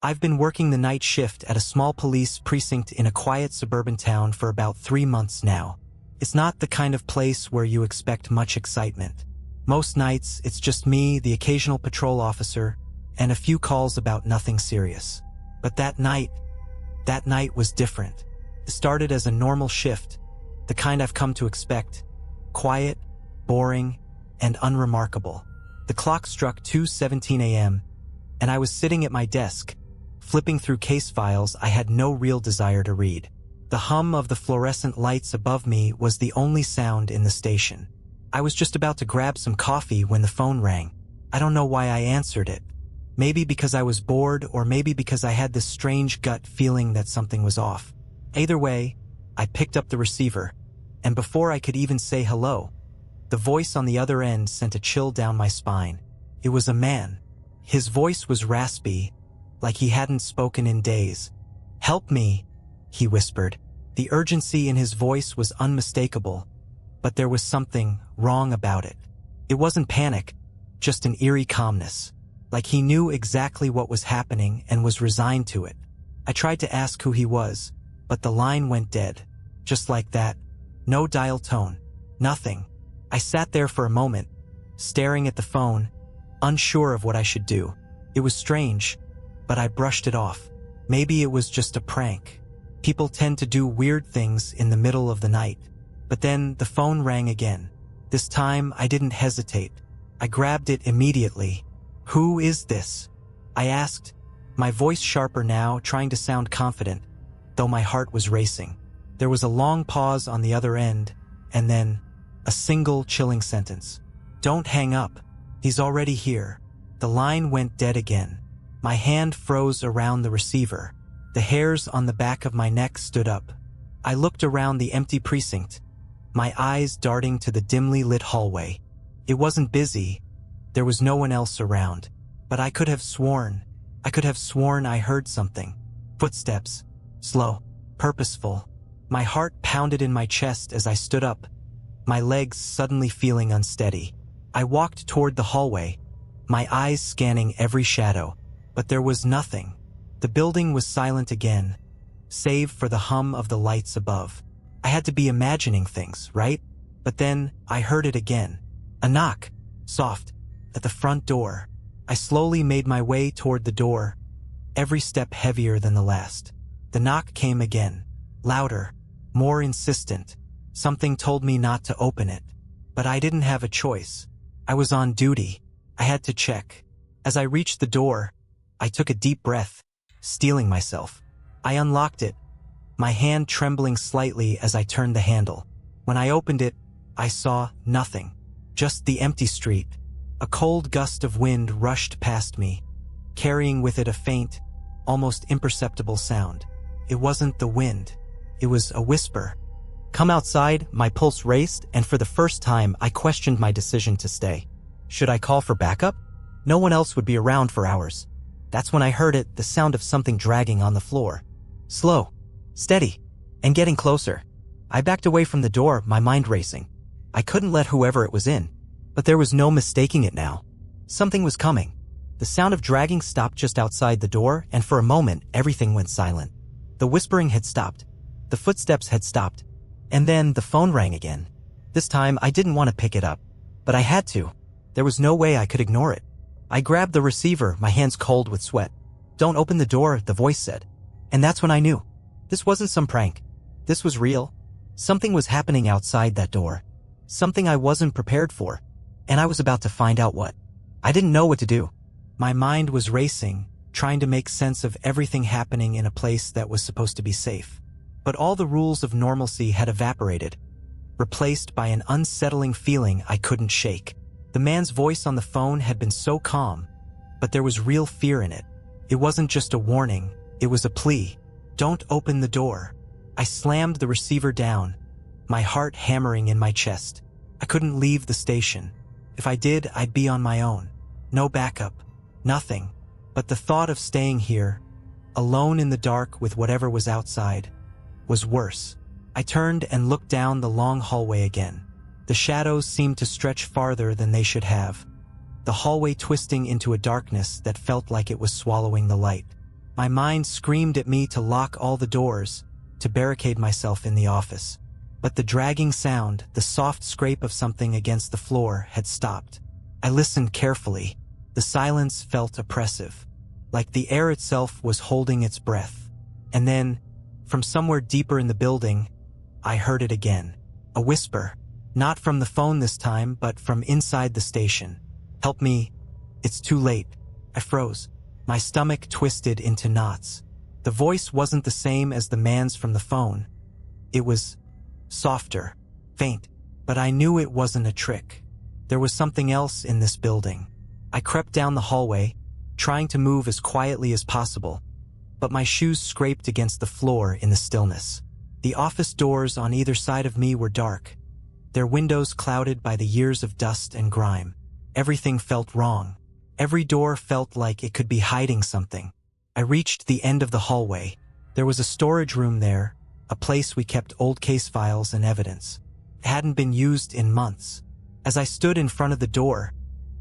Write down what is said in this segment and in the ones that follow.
I've been working the night shift at a small police precinct in a quiet suburban town for about 3 months now. It's not the kind of place where you expect much excitement. Most nights, it's just me, the occasional patrol officer, and a few calls about nothing serious. But that night was different. It started as a normal shift, the kind I've come to expect. Quiet, boring, and unremarkable. The clock struck 2:17 a.m., and I was sitting at my desk, flipping through case files I had no real desire to read. The hum of the fluorescent lights above me was the only sound in the station. I was just about to grab some coffee when the phone rang. I don't know why I answered it. Maybe because I was bored, or maybe because I had this strange gut feeling that something was off. Either way, I picked up the receiver, and before I could even say hello, the voice on the other end sent a chill down my spine. It was a man. His voice was raspy, like he hadn't spoken in days. "Help me," he whispered. The urgency in his voice was unmistakable, but there was something wrong about it. It wasn't panic, just an eerie calmness, like he knew exactly what was happening and was resigned to it. I tried to ask who he was, but the line went dead. Just like that. No dial tone. Nothing. I sat there for a moment, staring at the phone, unsure of what I should do. It was strange, but I brushed it off. Maybe it was just a prank. People tend to do weird things in the middle of the night. But then the phone rang again. This time I didn't hesitate. I grabbed it immediately. "Who is this?" I asked, my voice sharper now, trying to sound confident, though my heart was racing. There was a long pause on the other end, and then a single chilling sentence. "Don't hang up. He's already here." The line went dead again. My hand froze around the receiver. The hairs on the back of my neck stood up. I looked around the empty precinct, my eyes darting to the dimly lit hallway. It wasn't busy. There was no one else around. But I could have sworn I heard something. Footsteps. Slow. Purposeful. My heart pounded in my chest as I stood up, my legs suddenly feeling unsteady. I walked toward the hallway, my eyes scanning every shadow, but there was nothing. The building was silent again, save for the hum of the lights above. I had to be imagining things, right? But then I heard it again. A knock, soft, at the front door. I slowly made my way toward the door, every step heavier than the last. The knock came again, louder, more insistent. Something told me not to open it, but I didn't have a choice. I was on duty. I had to check. As I reached the door, I took a deep breath, steeling myself. I unlocked it, my hand trembling slightly as I turned the handle. When I opened it, I saw nothing, just the empty street. A cold gust of wind rushed past me, carrying with it a faint, almost imperceptible sound. It wasn't the wind. It was a whisper. "Come outside." My pulse raced, and for the first time, I questioned my decision to stay. Should I call for backup? No one else would be around for hours. That's when I heard it, the sound of something dragging on the floor. Slow, steady, and getting closer. I backed away from the door, my mind racing. I couldn't let whoever it was in, but there was no mistaking it now. Something was coming. The sound of dragging stopped just outside the door, and for a moment, everything went silent. The whispering had stopped. The footsteps had stopped. And then the phone rang again. This time, I didn't want to pick it up, but I had to. There was no way I could ignore it. I grabbed the receiver, my hands cold with sweat. "Don't open the door," the voice said. And that's when I knew. This wasn't some prank. This was real. Something was happening outside that door. Something I wasn't prepared for. And I was about to find out what. I didn't know what to do. My mind was racing, trying to make sense of everything happening in a place that was supposed to be safe. But all the rules of normalcy had evaporated, replaced by an unsettling feeling I couldn't shake. The man's voice on the phone had been so calm, but there was real fear in it. It wasn't just a warning, it was a plea. "Don't open the door." I slammed the receiver down, my heart hammering in my chest. I couldn't leave the station. If I did, I'd be on my own. No backup. Nothing. But the thought of staying here, alone in the dark with whatever was outside, was worse. I turned and looked down the long hallway again. The shadows seemed to stretch farther than they should have, the hallway twisting into a darkness that felt like it was swallowing the light. My mind screamed at me to lock all the doors, to barricade myself in the office. But the dragging sound, the soft scrape of something against the floor, had stopped. I listened carefully. The silence felt oppressive, like the air itself was holding its breath. And then, from somewhere deeper in the building, I heard it again. A whisper. Not from the phone this time, but from inside the station. "Help me. It's too late." I froze. My stomach twisted into knots. The voice wasn't the same as the man's from the phone. It was softer, faint, but I knew it wasn't a trick. There was something else in this building. I crept down the hallway, trying to move as quietly as possible, but my shoes scraped against the floor in the stillness. The office doors on either side of me were dark, their windows clouded by the years of dust and grime. Everything felt wrong. Every door felt like it could be hiding something. I reached the end of the hallway. There was a storage room there, a place we kept old case files and evidence. It hadn't been used in months. As I stood in front of the door,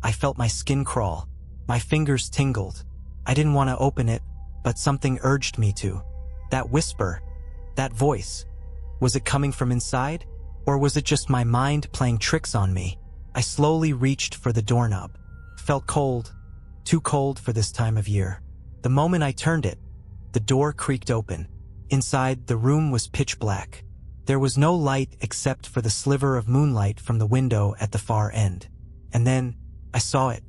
I felt my skin crawl. My fingers tingled. I didn't want to open it, but something urged me to. That whisper, that voice, was it coming from inside? Or was it just my mind playing tricks on me? I slowly reached for the doorknob. Felt cold, too cold for this time of year. The moment I turned it, the door creaked open. Inside, the room was pitch black. There was no light except for the sliver of moonlight from the window at the far end. And then, I saw it.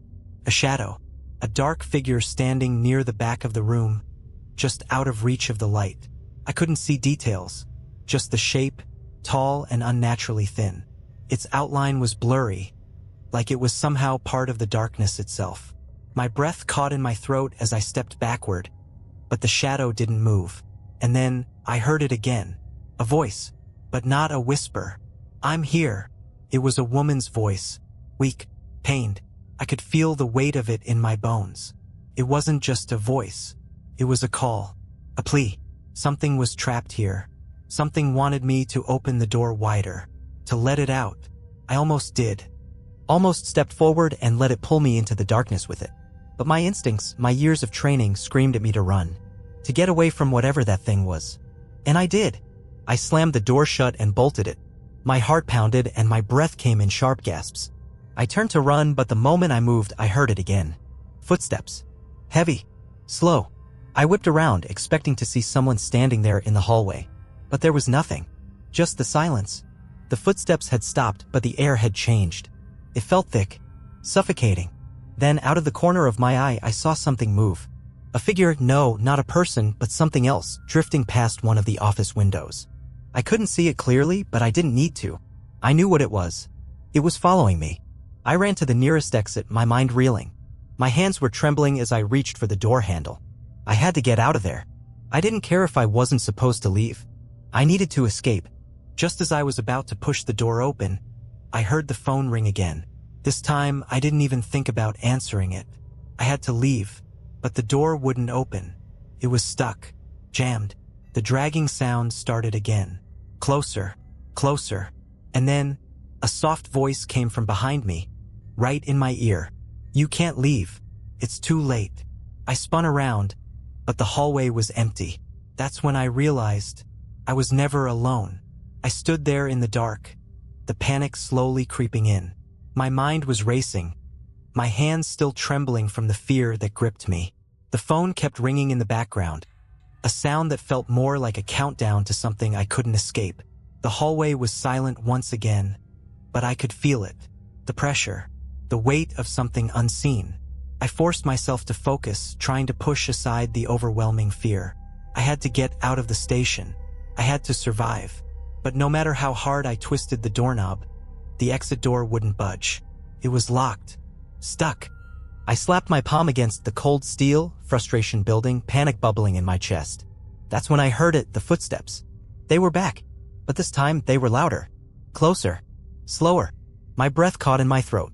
A shadow. A dark figure standing near the back of the room, just out of reach of the light. I couldn't see details, just the shape, tall and unnaturally thin. Its outline was blurry, like it was somehow part of the darkness itself. My breath caught in my throat as I stepped backward, but the shadow didn't move. And then, I heard it again. A voice, but not a whisper. "I'm here." It was a woman's voice, weak, pained. I could feel the weight of it in my bones. It wasn't just a voice. It was a call, a plea. Something was trapped here. Something wanted me to open the door wider, to let it out. I almost did. Almost stepped forward and let it pull me into the darkness with it. But my instincts, my years of training, screamed at me to run, to get away from whatever that thing was. And I did. I slammed the door shut and bolted it. My heart pounded and my breath came in sharp gasps. I turned to run, but the moment I moved, I heard it again. Footsteps. Heavy. Slow. I whipped around, expecting to see someone standing there in the hallway. But there was nothing. Just the silence. The footsteps had stopped, but the air had changed. It felt thick, suffocating. Then, out of the corner of my eye, I saw something move. A figure, no, not a person, but something else, drifting past one of the office windows. I couldn't see it clearly, but I didn't need to. I knew what it was. It was following me. I ran to the nearest exit, my mind reeling. My hands were trembling as I reached for the door handle. I had to get out of there. I didn't care if I wasn't supposed to leave. I needed to escape. Just as I was about to push the door open, I heard the phone ring again. This time, I didn't even think about answering it. I had to leave, but the door wouldn't open. It was stuck, jammed. The dragging sound started again. Closer, closer. And then, a soft voice came from behind me, right in my ear. "You can't leave. It's too late." I spun around, but the hallway was empty. That's when I realized I was never alone. I stood there in the dark, the panic slowly creeping in. My mind was racing, my hands still trembling from the fear that gripped me. The phone kept ringing in the background, a sound that felt more like a countdown to something I couldn't escape. The hallway was silent once again, but I could feel it. The pressure, the weight of something unseen. I forced myself to focus, trying to push aside the overwhelming fear. I had to get out of the station. I had to survive. But no matter how hard I twisted the doorknob, the exit door wouldn't budge. It was locked. Stuck. I slapped my palm against the cold steel, frustration building, panic bubbling in my chest. That's when I heard it, the footsteps. They were back, but this time they were louder. Closer. Slower. My breath caught in my throat.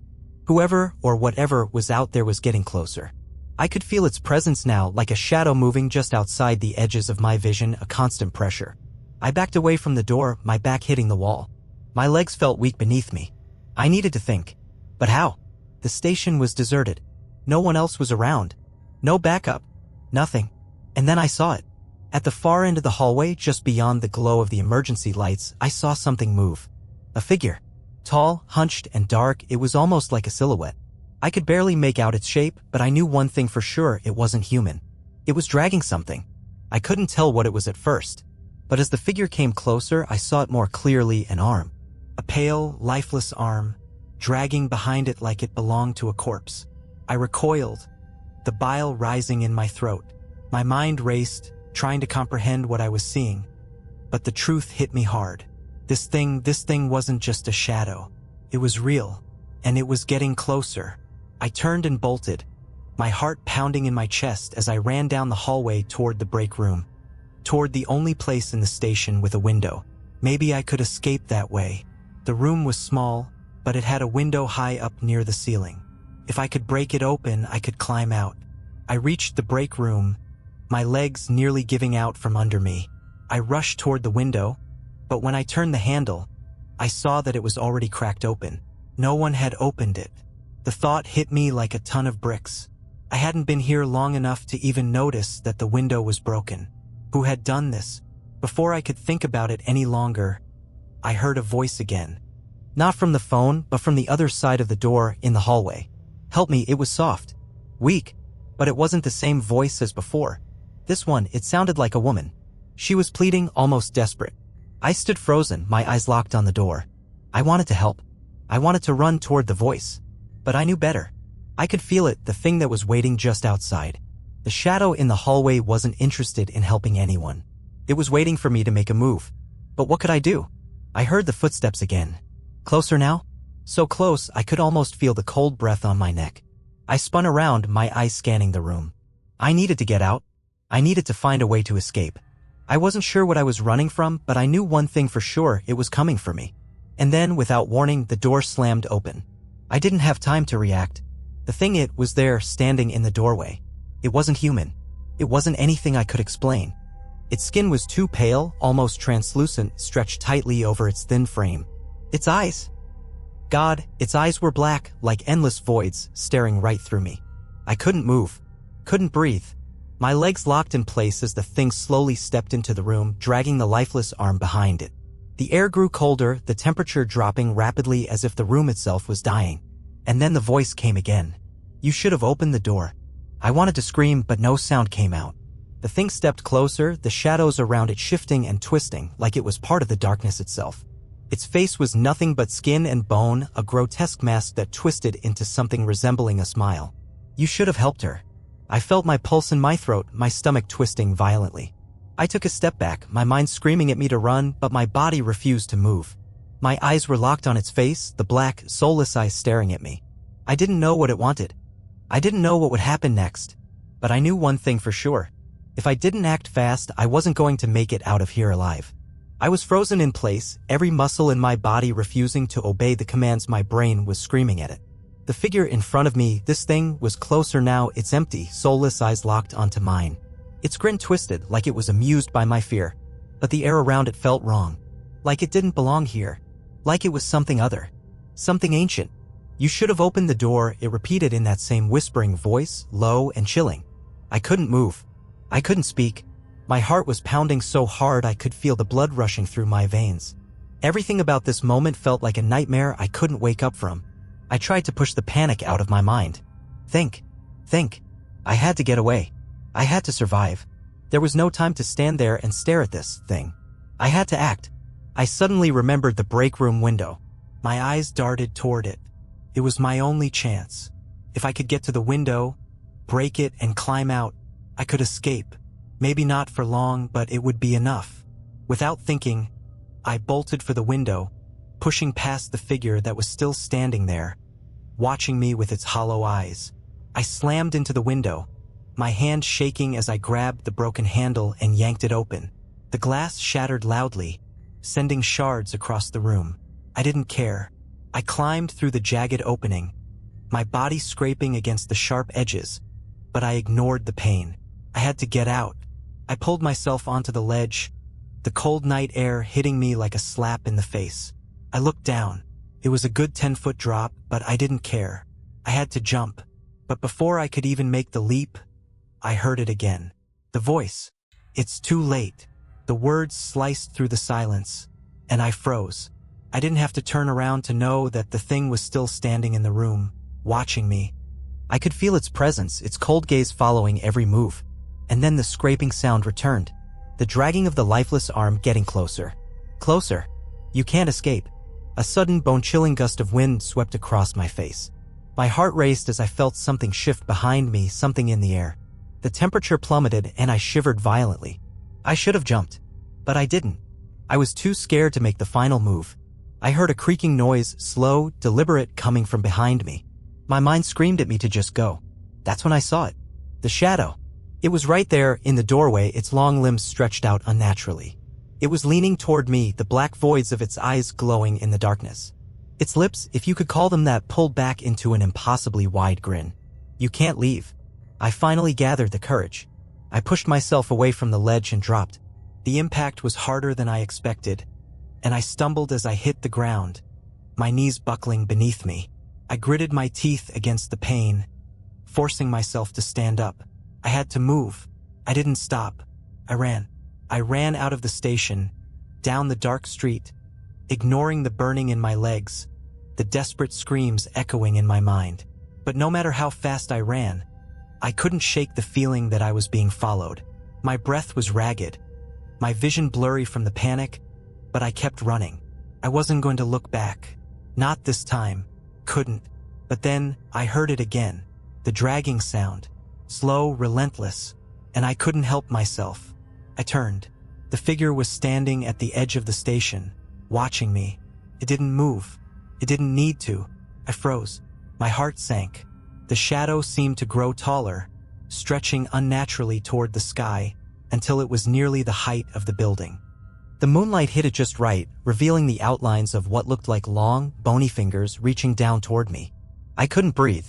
Whoever or whatever was out there was getting closer. I could feel its presence now, like a shadow moving just outside the edges of my vision, a constant pressure. I backed away from the door, my back hitting the wall. My legs felt weak beneath me. I needed to think. But how? The station was deserted. No one else was around. No backup. Nothing. And then I saw it. At the far end of the hallway, just beyond the glow of the emergency lights, I saw something move. A figure. Tall, hunched, and dark, it was almost like a silhouette. I could barely make out its shape, but I knew one thing for sure: it wasn't human. It was dragging something. I couldn't tell what it was at first, but as the figure came closer, I saw it more clearly: an arm. A pale, lifeless arm, dragging behind it like it belonged to a corpse. I recoiled, the bile rising in my throat. My mind raced, trying to comprehend what I was seeing. But the truth hit me hard. This thing wasn't just a shadow. It was real, and it was getting closer. I turned and bolted, my heart pounding in my chest as I ran down the hallway toward the break room, toward the only place in the station with a window. Maybe I could escape that way. The room was small, but it had a window high up near the ceiling. If I could break it open, I could climb out. I reached the break room, my legs nearly giving out from under me. I rushed toward the window, but when I turned the handle, I saw that it was already cracked open. No one had opened it. The thought hit me like a ton of bricks. I hadn't been here long enough to even notice that the window was broken. Who had done this? Before I could think about it any longer, I heard a voice again. Not from the phone, but from the other side of the door in the hallway. Help me. It was soft, weak, but it wasn't the same voice as before. This one, it sounded like a woman. She was pleading, almost desperate. I stood frozen, my eyes locked on the door. I wanted to help. I wanted to run toward the voice. But I knew better. I could feel it, the thing that was waiting just outside. The shadow in the hallway wasn't interested in helping anyone. It was waiting for me to make a move. But what could I do? I heard the footsteps again. Closer now? So close, I could almost feel the cold breath on my neck. I spun around, my eyes scanning the room. I needed to get out. I needed to find a way to escape. I wasn't sure what I was running from, but I knew one thing for sure: it was coming for me. And then, without warning, the door slammed open. I didn't have time to react. The thing, it was there, standing in the doorway. It wasn't human. It wasn't anything I could explain. Its skin was too pale, almost translucent, stretched tightly over its thin frame. Its eyes. God, its eyes were black, like endless voids, staring right through me. I couldn't move. Couldn't breathe. My legs locked in place as the thing slowly stepped into the room, dragging the lifeless arm behind it. The air grew colder, the temperature dropping rapidly as if the room itself was dying. And then the voice came again. You should have opened the door. I wanted to scream, but no sound came out. The thing stepped closer, the shadows around it shifting and twisting, like it was part of the darkness itself. Its face was nothing but skin and bone, a grotesque mask that twisted into something resembling a smile. You should have helped her. I felt my pulse in my throat, my stomach twisting violently. I took a step back, my mind screaming at me to run, but my body refused to move. My eyes were locked on its face, the black, soulless eyes staring at me. I didn't know what it wanted. I didn't know what would happen next. But I knew one thing for sure. If I didn't act fast, I wasn't going to make it out of here alive. I was frozen in place, every muscle in my body refusing to obey the commands my brain was screaming at it. The figure in front of me, this thing, was closer now, its empty, soulless eyes locked onto mine. Its grin twisted, like it was amused by my fear. But the air around it felt wrong. Like it didn't belong here. Like it was something other. Something ancient. You should have opened the door, it repeated in that same whispering voice, low and chilling. I couldn't move. I couldn't speak. My heart was pounding so hard I could feel the blood rushing through my veins. Everything about this moment felt like a nightmare I couldn't wake up from. I tried to push the panic out of my mind. Think. I had to get away. I had to survive. There was no time to stand there and stare at this thing. I had to act. I suddenly remembered the break room window. My eyes darted toward it. It was my only chance. If I could get to the window, break it, and climb out, I could escape. Maybe not for long, but it would be enough. Without thinking, I bolted for the window, pushing past the figure that was still standing there, watching me with its hollow eyes. I slammed into the window, my hand shaking as I grabbed the broken handle and yanked it open. The glass shattered loudly, sending shards across the room. I didn't care. I climbed through the jagged opening, my body scraping against the sharp edges, but I ignored the pain. I had to get out. I pulled myself onto the ledge, the cold night air hitting me like a slap in the face. I looked down. It was a good 10-foot drop, but I didn't care. I had to jump. But before I could even make the leap, I heard it again. The voice. It's too late. The words sliced through the silence, and I froze. I didn't have to turn around to know that the thing was still standing in the room, watching me. I could feel its presence, its cold gaze following every move. And then the scraping sound returned. The dragging of the lifeless arm getting closer. Closer. You can't escape. A sudden bone-chilling gust of wind swept across my face. My heart raced as I felt something shift behind me, something in the air. The temperature plummeted and I shivered violently. I should have jumped, but I didn't. I was too scared to make the final move. I heard a creaking noise, slow, deliberate, coming from behind me. My mind screamed at me to just go. That's when I saw it. The shadow. It was right there, in the doorway, its long limbs stretched out unnaturally. It was leaning toward me, the black voids of its eyes glowing in the darkness. Its lips, if you could call them that, pulled back into an impossibly wide grin. You can't leave. I finally gathered the courage. I pushed myself away from the ledge and dropped. The impact was harder than I expected, and I stumbled as I hit the ground, my knees buckling beneath me. I gritted my teeth against the pain, forcing myself to stand up. I had to move. I didn't stop. I ran. I ran out of the station, down the dark street, ignoring the burning in my legs, the desperate screams echoing in my mind. But no matter how fast I ran, I couldn't shake the feeling that I was being followed. My breath was ragged, my vision blurry from the panic, but I kept running. I wasn't going to look back. Not this time. Couldn't. But then I heard it again. The dragging sound. Slow, relentless, and I couldn't help myself. I turned. The figure was standing at the edge of the station, watching me. It didn't move. It didn't need to. I froze. My heart sank. The shadow seemed to grow taller, stretching unnaturally toward the sky until it was nearly the height of the building. The moonlight hit it just right, revealing the outlines of what looked like long, bony fingers reaching down toward me. I couldn't breathe.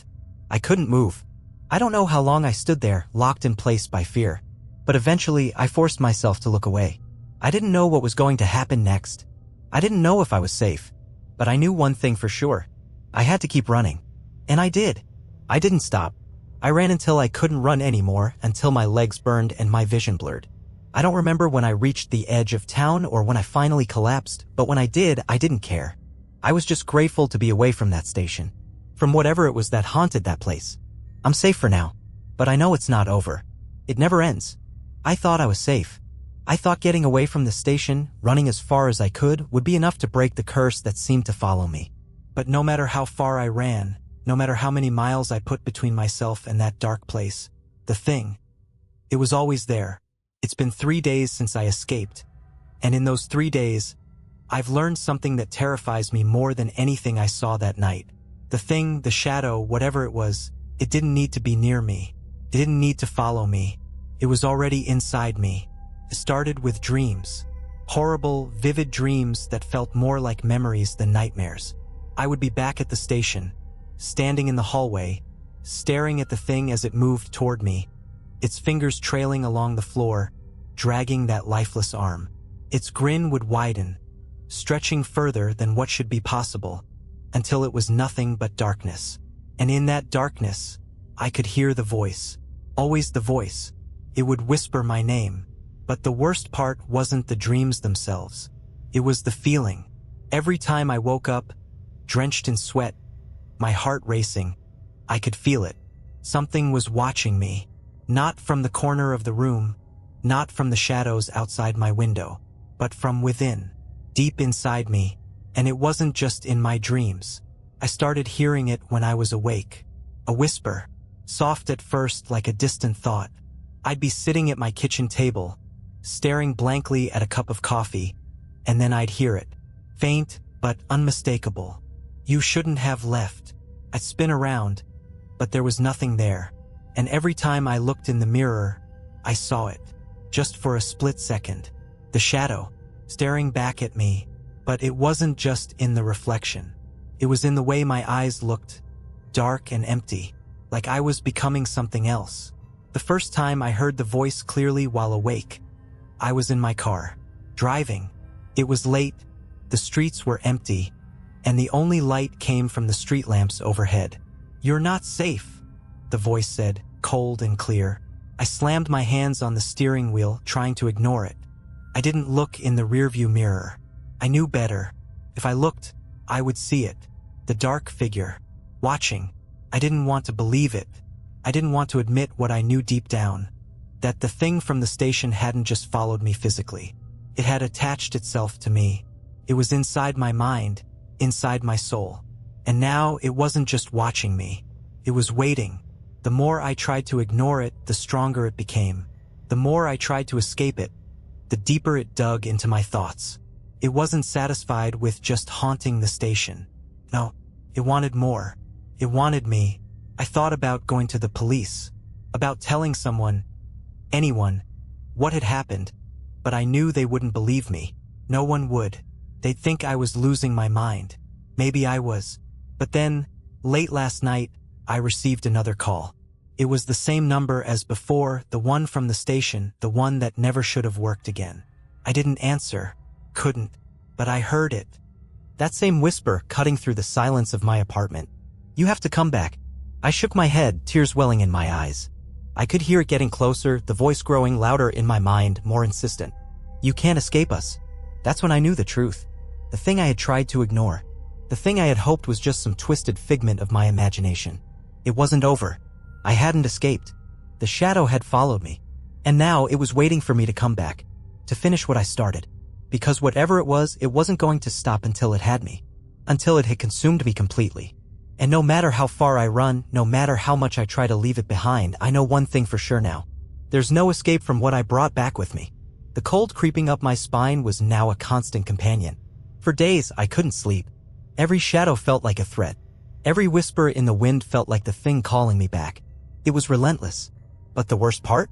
I couldn't move. I don't know how long I stood there, locked in place by fear. But eventually, I forced myself to look away. I didn't know what was going to happen next. I didn't know if I was safe. But I knew one thing for sure. I had to keep running. And I did. I didn't stop. I ran until I couldn't run anymore, until my legs burned and my vision blurred. I don't remember when I reached the edge of town or when I finally collapsed, but when I did, I didn't care. I was just grateful to be away from that station. From whatever it was that haunted that place. I'm safe for now, but I know it's not over. It never ends. I thought I was safe. I thought getting away from the station, running as far as I could, would be enough to break the curse that seemed to follow me. But no matter how far I ran, no matter how many miles I put between myself and that dark place, the thing, it was always there. It's been 3 days since I escaped, and in those 3 days, I've learned something that terrifies me more than anything I saw that night. The thing, the shadow, whatever it was, it didn't need to be near me. It didn't need to follow me. It was already inside me. It started with dreams. Horrible, vivid dreams that felt more like memories than nightmares. I would be back at the station, standing in the hallway, staring at the thing as it moved toward me, its fingers trailing along the floor, dragging that lifeless arm. Its grin would widen, stretching further than what should be possible, until it was nothing but darkness. And in that darkness, I could hear the voice. Always the voice. It would whisper my name. But the worst part wasn't the dreams themselves. It was the feeling. Every time I woke up, drenched in sweat, my heart racing, I could feel it. Something was watching me. Not from the corner of the room, not from the shadows outside my window, but from within, deep inside me. And it wasn't just in my dreams. I started hearing it when I was awake. A whisper, soft at first like a distant thought. I'd be sitting at my kitchen table, staring blankly at a cup of coffee, and then I'd hear it, faint but unmistakable. You shouldn't have left. I'd spin around, but there was nothing there. And every time I looked in the mirror, I saw it, just for a split second. The shadow, staring back at me, but it wasn't just in the reflection. It was in the way my eyes looked, dark and empty, like I was becoming something else. The first time I heard the voice clearly while awake, I was in my car, driving. It was late, the streets were empty, and the only light came from the street lamps overhead. "You're not safe," the voice said, cold and clear. I slammed my hands on the steering wheel, trying to ignore it. I didn't look in the rearview mirror. I knew better. If I looked, I would see it. The dark figure. Watching. I didn't want to believe it. I didn't want to admit what I knew deep down. That the thing from the station hadn't just followed me physically. It had attached itself to me. It was inside my mind, inside my soul. And now it wasn't just watching me. It was waiting. The more I tried to ignore it, the stronger it became. The more I tried to escape it, the deeper it dug into my thoughts. It wasn't satisfied with just haunting the station. No, it wanted more. It wanted me. I thought about going to the police, about telling someone, anyone, what had happened, but I knew they wouldn't believe me. No one would. They'd think I was losing my mind. Maybe I was. But then, late last night, I received another call. It was the same number as before, the one from the station, the one that never should have worked again. I didn't answer, couldn't, but I heard it. That same whisper cutting through the silence of my apartment. "You have to come back." I shook my head, tears welling in my eyes. I could hear it getting closer, the voice growing louder in my mind, more insistent. "You can't escape us." That's when I knew the truth. The thing I had tried to ignore. The thing I had hoped was just some twisted figment of my imagination. It wasn't over. I hadn't escaped. The shadow had followed me. And now it was waiting for me to come back. To finish what I started. Because whatever it wasn't going to stop until it had me. Until it had consumed me completely. And no matter how far I run, no matter how much I try to leave it behind, I know one thing for sure now. There's no escape from what I brought back with me. The cold creeping up my spine was now a constant companion. For days, I couldn't sleep. Every shadow felt like a threat. Every whisper in the wind felt like the thing calling me back. It was relentless. But the worst part?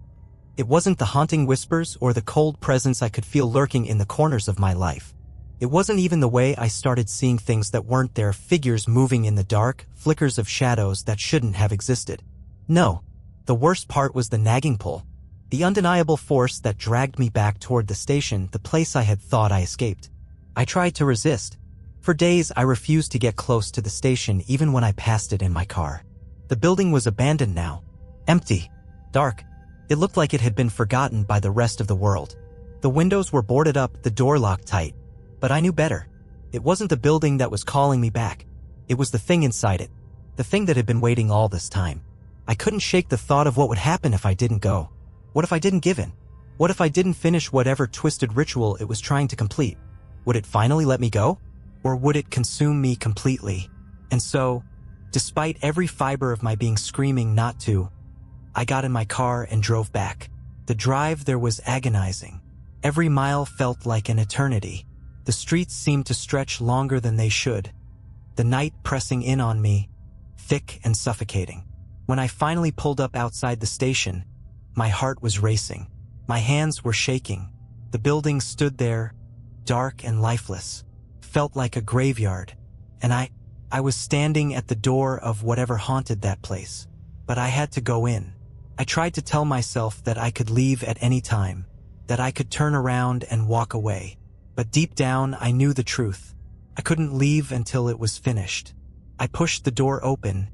It wasn't the haunting whispers or the cold presence I could feel lurking in the corners of my life. It wasn't even the way I started seeing things that weren't there, figures moving in the dark, flickers of shadows that shouldn't have existed. No, the worst part was the nagging pull. The undeniable force that dragged me back toward the station, the place I had thought I escaped. I tried to resist. For days, I refused to get close to the station even when I passed it in my car. The building was abandoned now. Empty. Dark. It looked like it had been forgotten by the rest of the world. The windows were boarded up, the door locked tight. But I knew better. It wasn't the building that was calling me back. It was the thing inside it. The thing that had been waiting all this time. I couldn't shake the thought of what would happen if I didn't go. What if I didn't give in? What if I didn't finish whatever twisted ritual it was trying to complete? Would it finally let me go? Or would it consume me completely? And so, despite every fiber of my being screaming not to, I got in my car and drove back. The drive there was agonizing. Every mile felt like an eternity. The streets seemed to stretch longer than they should. The night pressing in on me, thick and suffocating. When I finally pulled up outside the station, my heart was racing. My hands were shaking. The building stood there, dark and lifeless. Felt like a graveyard. And I was standing at the door of whatever haunted that place. But I had to go in. I tried to tell myself that I could leave at any time, that I could turn around and walk away. But deep down, I knew the truth. I couldn't leave until it was finished. I pushed the door open,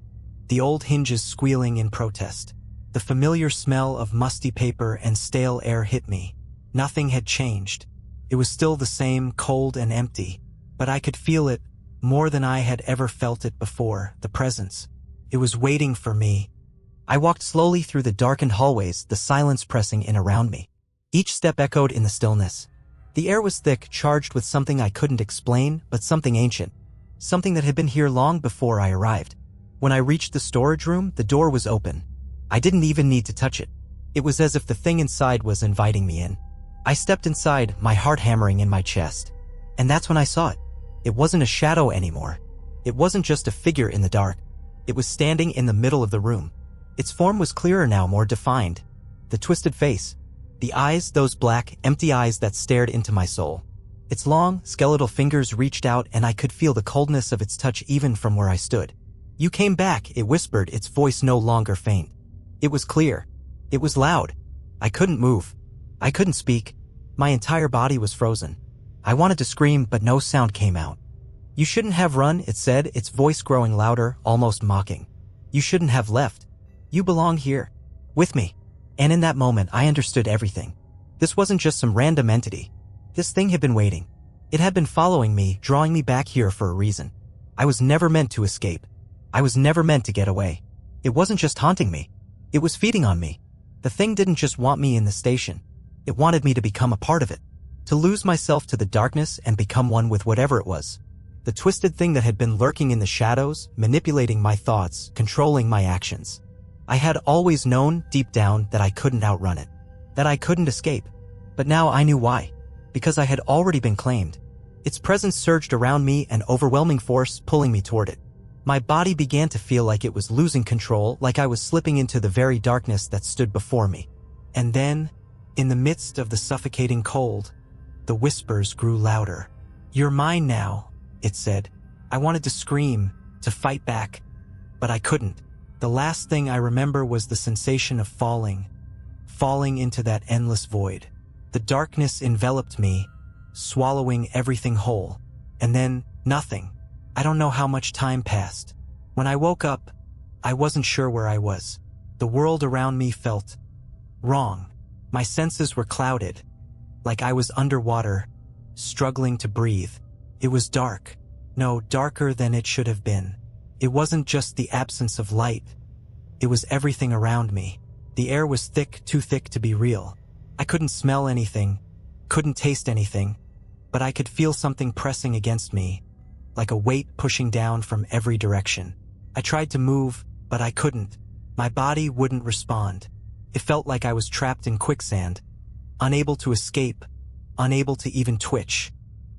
the old hinges squealing in protest. The familiar smell of musty paper and stale air hit me. Nothing had changed. It was still the same, cold and empty. But I could feel it, more than I had ever felt it before, the presence. It was waiting for me. I walked slowly through the darkened hallways, the silence pressing in around me. Each step echoed in the stillness. The air was thick, charged with something I couldn't explain, but something ancient. Something that had been here long before I arrived. When I reached the storage room, the door was open. I didn't even need to touch it. It was as if the thing inside was inviting me in. I stepped inside, my heart hammering in my chest. And that's when I saw it. It wasn't a shadow anymore. It wasn't just a figure in the dark. It was standing in the middle of the room. Its form was clearer now, more defined. The twisted face. The eyes, those black, empty eyes that stared into my soul. Its long, skeletal fingers reached out and I could feel the coldness of its touch even from where I stood. "You came back," it whispered, its voice no longer faint. It was clear. It was loud. I couldn't move. I couldn't speak. My entire body was frozen. I wanted to scream, but no sound came out. "You shouldn't have run," it said, its voice growing louder, almost mocking. "You shouldn't have left. You belong here. With me." And in that moment, I understood everything. This wasn't just some random entity. This thing had been waiting. It had been following me, drawing me back here for a reason. I was never meant to escape. I was never meant to get away. It wasn't just haunting me. It was feeding on me. The thing didn't just want me in the station. It wanted me to become a part of it. To lose myself to the darkness and become one with whatever it was. The twisted thing that had been lurking in the shadows, manipulating my thoughts, controlling my actions. I had always known, deep down, that I couldn't outrun it. That I couldn't escape. But now I knew why. Because I had already been claimed. Its presence surged around me, an overwhelming force pulling me toward it. My body began to feel like it was losing control, like I was slipping into the very darkness that stood before me. And then, in the midst of the suffocating cold, the whispers grew louder. "You're mine now," it said. I wanted to scream, to fight back, but I couldn't. The last thing I remember was the sensation of falling into that endless void. The darkness enveloped me, swallowing everything whole. And then, nothing. I don't know how much time passed. When I woke up, I wasn't sure where I was. The world around me felt wrong. My senses were clouded, like I was underwater, struggling to breathe. It was dark. No, darker than it should have been. It wasn't just the absence of light. It was everything around me. The air was thick, too thick to be real. I couldn't smell anything, couldn't taste anything, but I could feel something pressing against me, like a weight pushing down from every direction. I tried to move, but I couldn't. My body wouldn't respond. It felt like I was trapped in quicksand, unable to escape, unable to even twitch.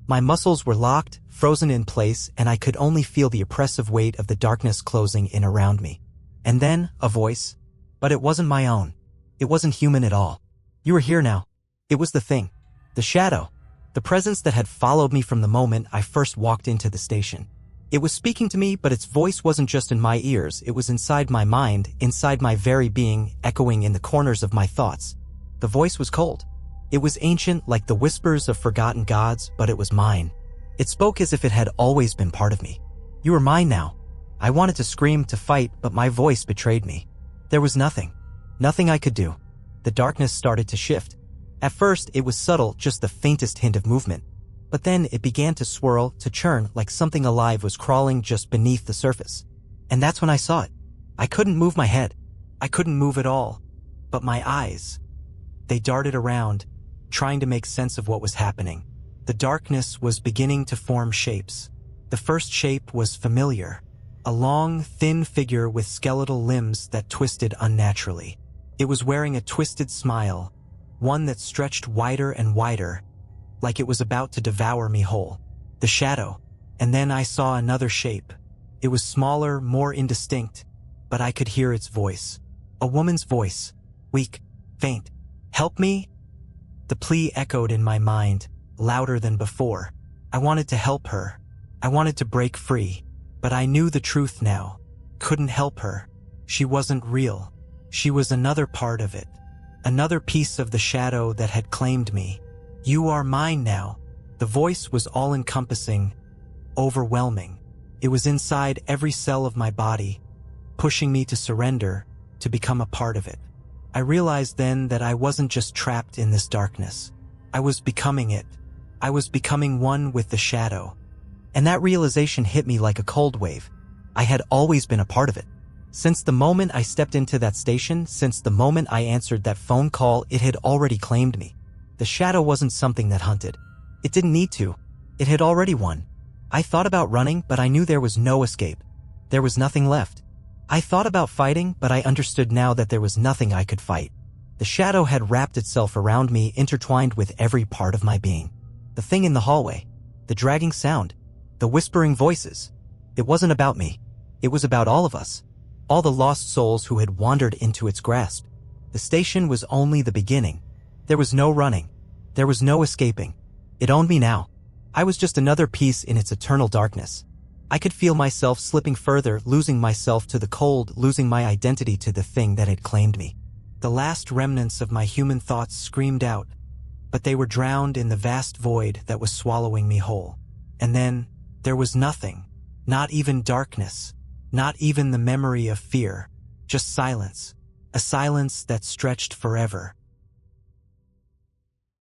My muscles were locked, frozen in place, and I could only feel the oppressive weight of the darkness closing in around me. And then, a voice. But it wasn't my own. It wasn't human at all. "You were here now." It was the thing. The shadow. The presence that had followed me from the moment I first walked into the station. It was speaking to me, but its voice wasn't just in my ears. It was inside my mind, inside my very being, echoing in the corners of my thoughts. The voice was cold. It was ancient, like the whispers of forgotten gods, but it was mine. It spoke as if it had always been part of me. "You are mine now." I wanted to scream, to fight, but my voice betrayed me. There was nothing. Nothing I could do. The darkness started to shift. At first, it was subtle, just the faintest hint of movement. But then it began to swirl, to churn, like something alive was crawling just beneath the surface. And that's when I saw it. I couldn't move my head. I couldn't move at all. But my eyes, they darted around, trying to make sense of what was happening. The darkness was beginning to form shapes. The first shape was familiar. A long, thin figure with skeletal limbs that twisted unnaturally. It was wearing a twisted smile, one that stretched wider and wider, like it was about to devour me whole. The shadow. And then I saw another shape. It was smaller, more indistinct, but I could hear its voice. A woman's voice. Weak, faint. "Help me?" The plea echoed in my mind, louder than before. I wanted to help her. I wanted to break free. But I knew the truth now. Couldn't help her. She wasn't real. She was another part of it. Another piece of the shadow that had claimed me. "You are mine now." The voice was all-encompassing, overwhelming. It was inside every cell of my body, pushing me to surrender, to become a part of it. I realized then that I wasn't just trapped in this darkness. I was becoming it. I was becoming one with the shadow. And that realization hit me like a cold wave. I had always been a part of it. Since the moment I stepped into that station, since the moment I answered that phone call, it had already claimed me. The shadow wasn't something that hunted. It didn't need to. It had already won. I thought about running, but I knew there was no escape. There was nothing left. I thought about fighting, but I understood now that there was nothing I could fight. The shadow had wrapped itself around me, intertwined with every part of my being. The thing in the hallway. The dragging sound. The whispering voices. It wasn't about me. It was about all of us. All the lost souls who had wandered into its grasp. The station was only the beginning. There was no running. There was no escaping. It owned me now. I was just another piece in its eternal darkness. I could feel myself slipping further, losing myself to the cold, losing my identity to the thing that had claimed me. The last remnants of my human thoughts screamed out, but they were drowned in the vast void that was swallowing me whole. And then, there was nothing. Not even darkness. Not even the memory of fear. Just silence. A silence that stretched forever.